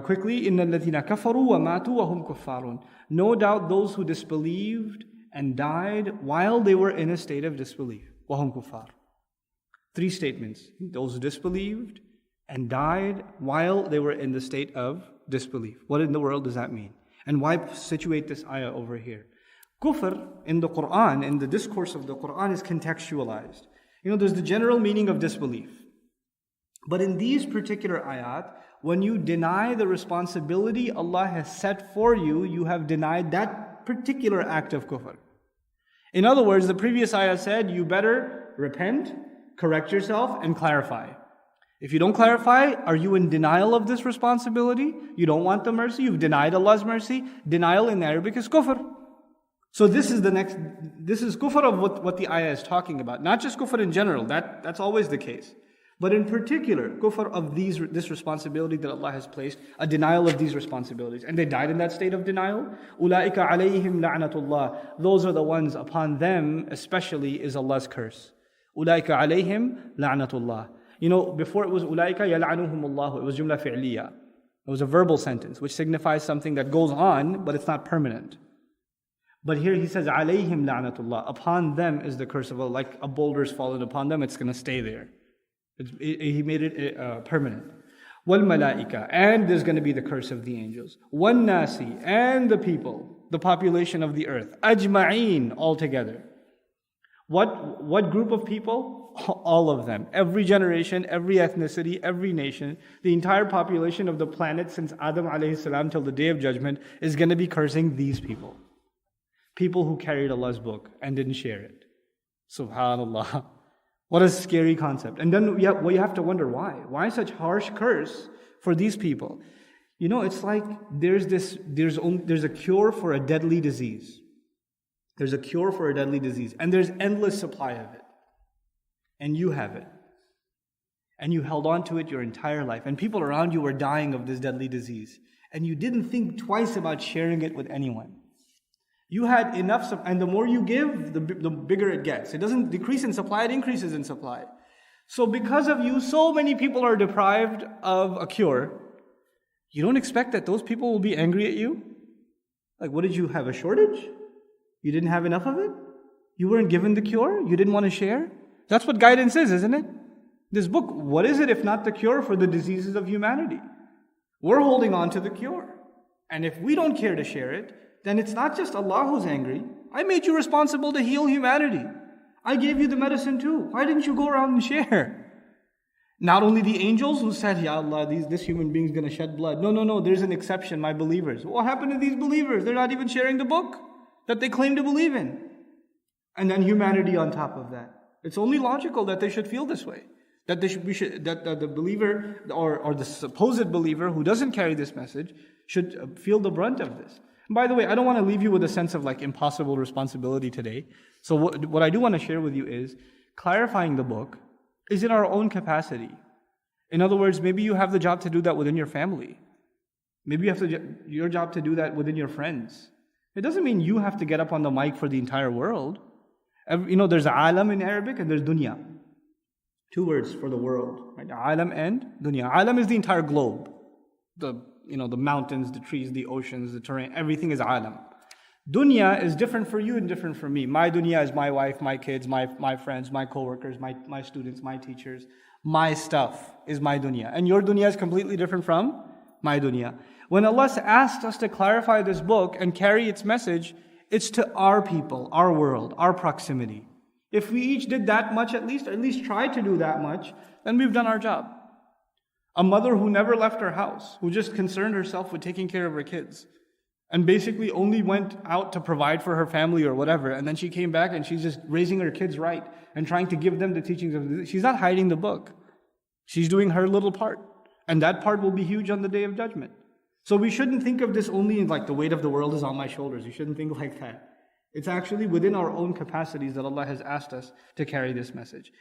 Quickly, إِنَّ الَّذِينَ كَفَرُوا وَمَاتُوا وَهُمْ كُفَّارٌ. No doubt those who disbelieved and died while they were in a state of disbelief. وَهُمْ كُفَّارٌ. 3 statements. Those who disbelieved and died while they were in the state of disbelief. What in the world does that mean? And why situate this ayah over here? Kufr in the Quran, in the discourse of the Quran, is contextualized. There's the general meaning of disbelief. But in these particular ayat, when you deny the responsibility Allah has set for you, you have denied that particular act of kufr. In other words, the previous ayah said, you better repent, correct yourself, and clarify. If you don't clarify, are you in denial of this responsibility? You don't want the mercy, you've denied Allah's mercy. Denial in Arabic is kufr. So this is kufr of what the ayah is talking about. Not just kufr in general, that's always the case. But in particular, kufr of this responsibility that Allah has placed, a denial of these responsibilities. And they died in that state of denial. أُولَٰئِكَ عَلَيْهِمْ لَعْنَةُ اللَّهِ. Those are the ones, upon them especially is Allah's curse. أُولَٰئِكَ عَلَيْهِمْ لَعْنَةُ اللَّهِ. Before it was أُولَٰئِكَ يَلْعَنُهُمُ اللَّهُ. It was jumla fi'liya. It was a verbal sentence, which signifies something that goes on, but it's not permanent. But here he says, عَلَيْهِمْ لَعْنَةُ اللَّهِ. Upon them is the curse of Allah. Like a boulder's fallen upon them, it's going to stay there. He made it permanent. وَالْمَلَائِكَةِ. And there's going to be the curse of the angels. وَالنَّاسِ. And the people, the population of the earth. أَجْمَعِينَ. Altogether. What group of people? All of them. Every generation, every ethnicity, every nation, the entire population of the planet since Adam alayhi salam till the day of judgment is going to be cursing these people. People who carried Allah's book and didn't share it. Subhanallah. What a scary concept. And then you have to wonder why. Why such harsh curse for these people? It's like there's a cure for a deadly disease. There's a cure for a deadly disease. And there's endless supply of it. And you have it. And you held on to it your entire life. And people around you were dying of this deadly disease. And you didn't think twice about sharing it with anyone. You had enough, and the more you give, the bigger it gets. It doesn't decrease in supply, it increases in supply. So because of you, so many people are deprived of a cure. You don't expect that those people will be angry at you? Like, what did you have, a shortage? You didn't have enough of it? You weren't given the cure? You didn't want to share? That's what guidance is, isn't it? This book, what is it if not the cure for the diseases of humanity? We're holding on to the cure. And if we don't care to share it, then it's not just Allah who's angry. I made you responsible to heal humanity. I gave you the medicine too. Why didn't you go around and share? Not only the angels who said, Ya Allah, this human being's going to shed blood. No, there's an exception, my believers. What happened to these believers? They're not even sharing the book that they claim to believe in. And then humanity on top of that. It's only logical that they should feel this way. That the believer or the supposed believer who doesn't carry this message should feel the brunt of this. And by the way, I don't want to leave you with a sense of impossible responsibility today. So what I do want to share with you is clarifying the book is in our own capacity. In other words, maybe you have the job to do that within your family. Maybe you have your job to do that within your friends. It doesn't mean you have to get up on the mic for the entire world. There's alam in Arabic and there's dunya. 2 words for the world, right? Alam and dunya. Alam is the entire globe. The mountains, the trees, the oceans, the terrain, everything is alam. Dunya is different for you and different for me. My dunya is my wife, my kids, my friends, my co-workers, my students, my teachers. My stuff is my dunya. And your dunya is completely different from my dunya. When Allah asked us to clarify this book and carry its message, it's to our people, our world, our proximity. If we each did that much at least tried to do that much, then we've done our job. A mother who never left her house, who just concerned herself with taking care of her kids, and basically only went out to provide for her family or whatever, and then she came back and she's just raising her kids right and trying to give them the teachings of. She's not hiding the book. She's doing her little part, and that part will be huge on the Day of Judgment. So we shouldn't think of this only in the weight of the world is on my shoulders. You shouldn't think like that. It's actually within our own capacities that Allah has asked us to carry this message.